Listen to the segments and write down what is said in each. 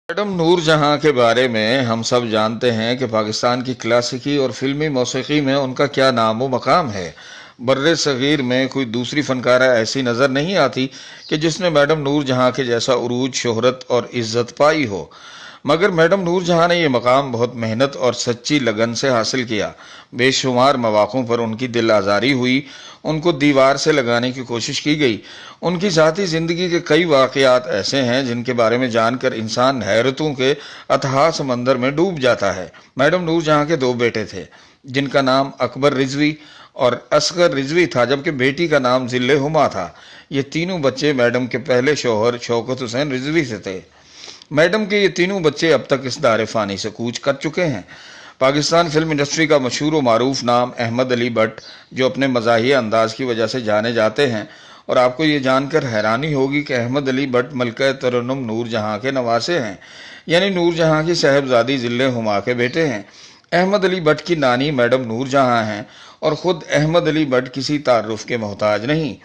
Madam नूर जहां के बारे में हम सब जानते हैं कि पाकिस्तान की क्लासिकी और फिल्मी मौसीकी में उनका क्या नाम व मकाम है। बर्रे सगीर में कोई दूसरी फनकारा ऐसी नज़र नहीं आती कि जिसने मैडम नूर जहां के जैसा उरूज, शोहरत और इज्जत पाई हो। मगर मैडम नूर जहां ने यह मकाम बहुत मेहनत और सच्ची लगन से हासिल किया। बेशुमार मौक़ों पर उनकी दिल आज़ारी हुई, उनको दीवार से लगाने की कोशिश की गई। उनकी ज़ाती ज़िंदगी के कई वाक़यात ऐसे हैं जिनके बारे में जानकर इंसान हैरतों के अथाह समंदर में डूब जाता है। मैडम नूर जहां के दो बेटे थे जिनका नाम अकबर रिजवी और असगर रिजवी था, जबकि बेटी का नाम जिल्ले हुमा था। ये तीनों बच्चे मैडम के पहले शौहर शौकत हुसैन रिजवी से थे। मैडम के ये तीनों बच्चे अब तक इस दारे फानी से कूच कर चुके हैं। पाकिस्तान फिल्म इंडस्ट्री का मशहूर व मारूफ नाम अहमद अली भट्ट, जो अपने मज़ाहिया अंदाज की वजह से जाने जाते हैं। और आपको ये जानकर हैरानी होगी कि अहमद अली भट्ट मलका तरन्नुम नूर जहां के नवासे हैं, यानी नूर जहां की साहबजादी जिल्ले हुमा के बेटे हैं। अहमद अली भट्ट की नानी मैडम नूर जहां हैं और ख़ुद अहमद अली भट्ट किसी तारुफ के मोहताज नहीं।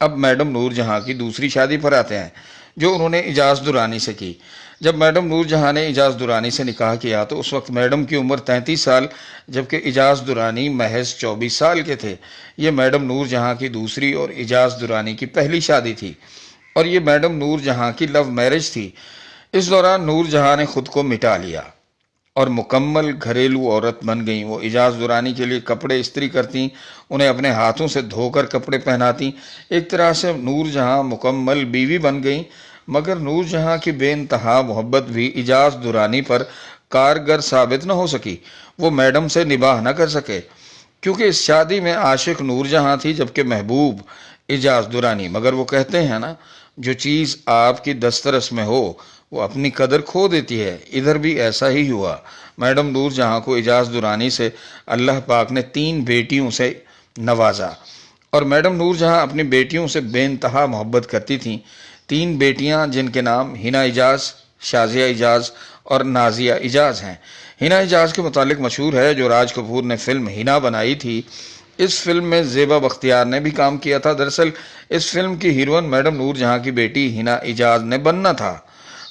अब मैडम नूर जहां की दूसरी शादी पर आते हैं, जो उन्होंने इजाज़ दुरानी से की। जब मैडम नूर जहां ने इजाज़ दुरानी से निकाह किया तो उस वक्त मैडम की उम्र 33 साल, जबकि इजाज़ दुरानी महज 24 साल के थे। ये मैडम नूर जहां की दूसरी और इजाज़ दुरानी की पहली शादी थी और ये मैडम नूर जहां की लव मैरिज थी। इस दौरान नूर जहां ने खुद को मिटा लिया और मुकम्मल घरेलू औरत बन गईं। वो इजाज़ दुरानी के लिए कपड़े इस्त्री करती, उन्हें अपने हाथों से धोकर कपड़े पहनाती। एक तरह से नूर जहां मुकम्मल बीवी बन गईं। मगर नूर जहां की बेइंतहा मोहब्बत भी इजाज़ दुरानी पर कारगर साबित न हो सकी। वो मैडम से निबाह न कर सके, क्योंकि इस शादी में आशिक नूर जहां थी जबकि महबूब इजाज़ दुरानी। मगर वो कहते हैं ना, जो चीज़ आपकी दस्तरस में हो वो अपनी कदर खो देती है। इधर भी ऐसा ही हुआ। मैडम नूर जहां को इजाज़ दुरानी से अल्लाह पाक ने 3 बेटियों से नवाजा और मैडम नूर जहां अपनी बेटियों से बेइंतहा मोहब्बत करती थीं। 3 बेटियां जिनके नाम हिना इजाज़, शाज़िया इजाज़ और नाजिया इजाज़ हैं। हिना इजाज़ के मुतालिक मशहूर है जो राज कपूर ने फिल्म हिना बनाई थी। इस फिल्म में ज़ेबा बख्तियार ने भी काम किया था। दरअसल इस फिल्म की हीरोइन मैडम नूर जहां की बेटी हिना इजाज़ ने बनना था।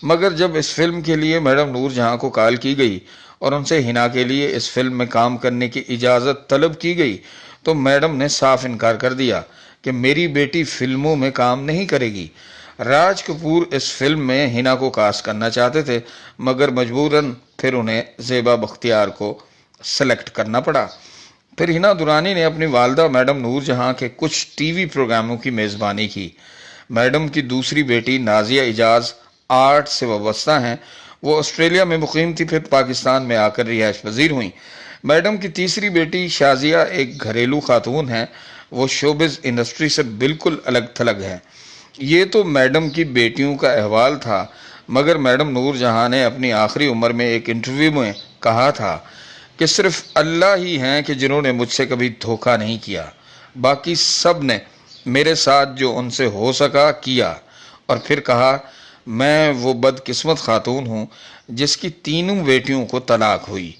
मगर जब इस फिल्म के लिए मैडम नूर जहां को कॉल की गई और उनसे हिना के लिए इस फिल्म में काम करने की इजाज़त तलब की गई तो मैडम ने साफ इनकार कर दिया कि मेरी बेटी फिल्मों में काम नहीं करेगी। राज कपूर इस फिल्म में हिना को कास्ट करना चाहते थे, मगर मजबूरन फिर उन्हें ज़ेबा बख्तियार को सेलेक्ट करना पड़ा। फिर हिना दुरानी ने अपनी वालदा मैडम नूर जहां के कुछ टीवी प्रोग्रामों की मेज़बानी की। मैडम की दूसरी बेटी नाजिया इजाज़ आर्ट से वाबस्ता हैं। वो ऑस्ट्रेलिया में मुकीम थी, फिर पाकिस्तान में आकर रिहाइश पजीर हुई। मैडम की तीसरी बेटी शाजिया एक घरेलू खातून हैं। वो शोबिज़ इंडस्ट्री से बिल्कुल अलग थलग है। ये तो मैडम की बेटियों का अहवाल था। मगर मैडम नूर जहां ने अपनी आखिरी उम्र में एक इंटरव्यू में कहा था कि सिर्फ अल्लाह ही हैं कि जिन्होंने मुझसे कभी धोखा नहीं किया, बाकी सब ने मेरे साथ जो उनसे हो सका किया। और फिर कहा, मैं वो बदकिस्मत खातून हूँ जिसकी तीनों बेटियों को तलाक हुई।